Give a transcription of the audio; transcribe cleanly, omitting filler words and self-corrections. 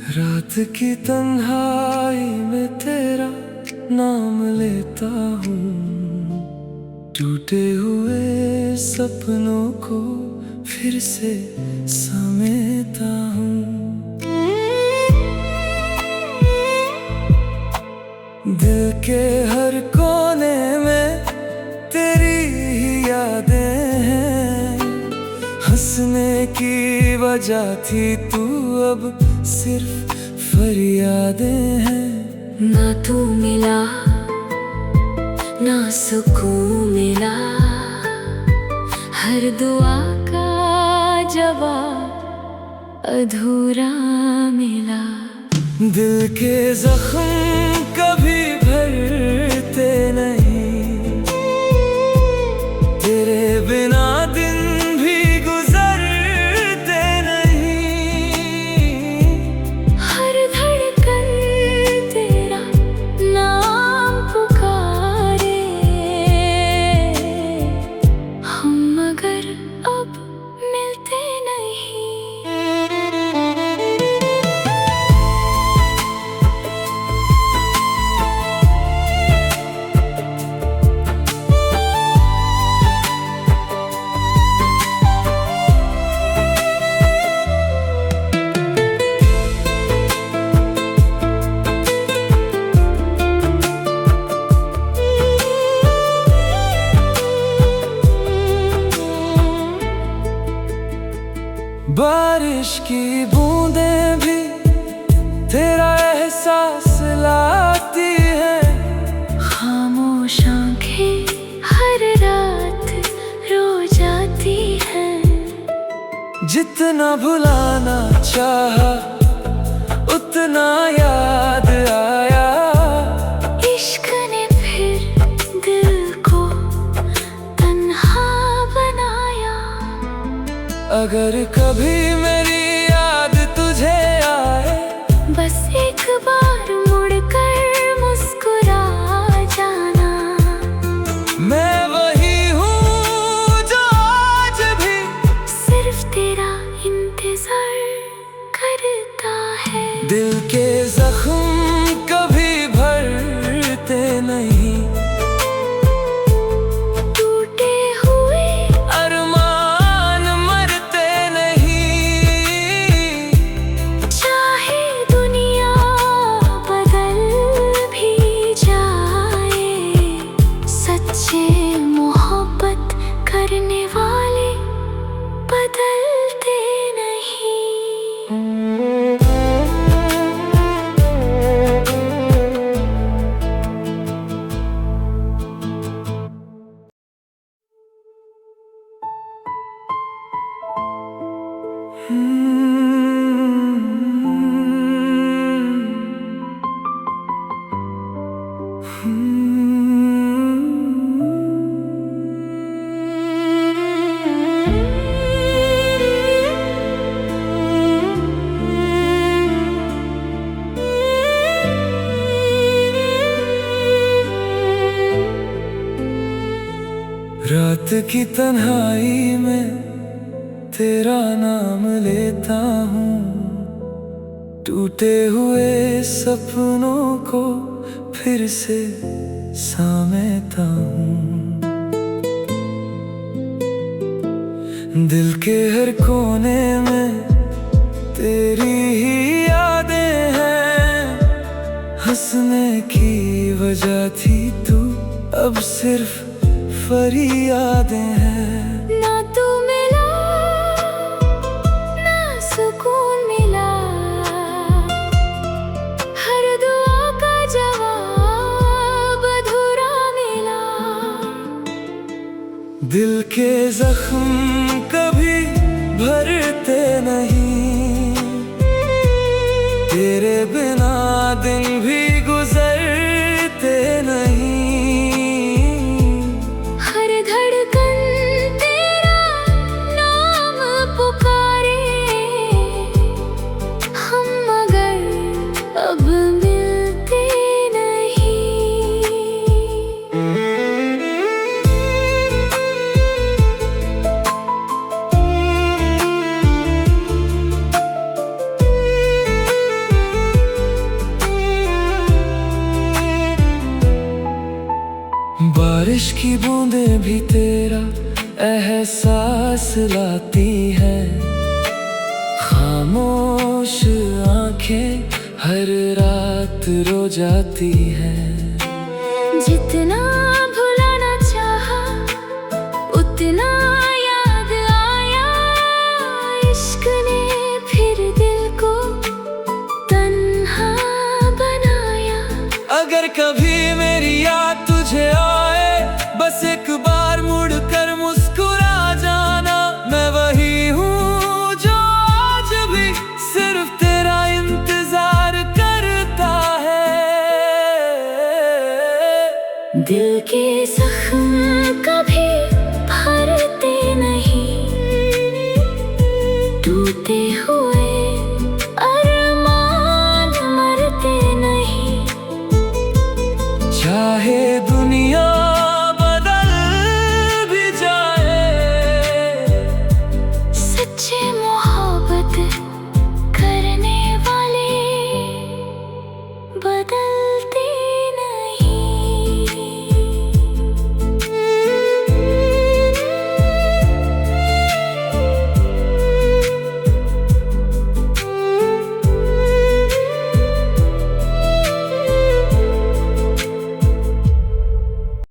रात की तन्हाई में तेरा नाम लेता हूँ, टूटे हुए सपनों को फिर से समेटा हूँ। दिल के हर कोने में तेरी ही यादें हैं, हंसने की वजह थी तू अब सिर्फ फरियादें हैं। ना तू मिला ना सुकून मिला, हर दुआ का जवाब अधूरा मिला। दिल के जख्म कभी भरते नहीं, तेरे बिना दिन भी गुजरते नहीं। हर धड़कन तेरा नाम पुकारे, हम मगर अब मिलते नहीं। बारिश की बूंदें भी तेरा एहसास लाती है, खामोश आंखें हर रात रो जाती हैं। जितना भुलाना चाहा उतना याद आया, इश्क ने फिर दिल को तन्हा बनाया। अगर कभी मेरी याद तुझे आए, बस एक बार मुड़कर मुस्कुरा जाना। मैं वही हूँ जो आज भी सिर्फ तेरा इंतजार करता है। दिल के जख्म कभी भरते नहीं, टूटे हुए अरमान मरते नहीं। चाहे दुनिया बदल भी जाए, सच्चे मोहब्बत करने वाले बदलते नहीं। रात की तन्हाई में तेरा नाम लेता हूँ, टूटे हुए सपनों को फिर से समेटा हूँ। दिल के हर कोने में तेरी ही यादें हैं, हंसने की वजह थी तू अब सिर्फ फरियादें हैं। ना तू मिला ना सुकून मिला, हर दुआ का जवाब अधूरा मिला। दिल के जख्म कभी भरते नहीं, तेरे बिना दिन भी गुजरते नहीं। हर धड़कन है। खामोश आंखें हर रात रो जाती हैं। जितना भुलाना चाहा उतना याद आया। इश्क ने फिर दिल को तन्हा बनाया। अगर कभी मेरी याद तुझे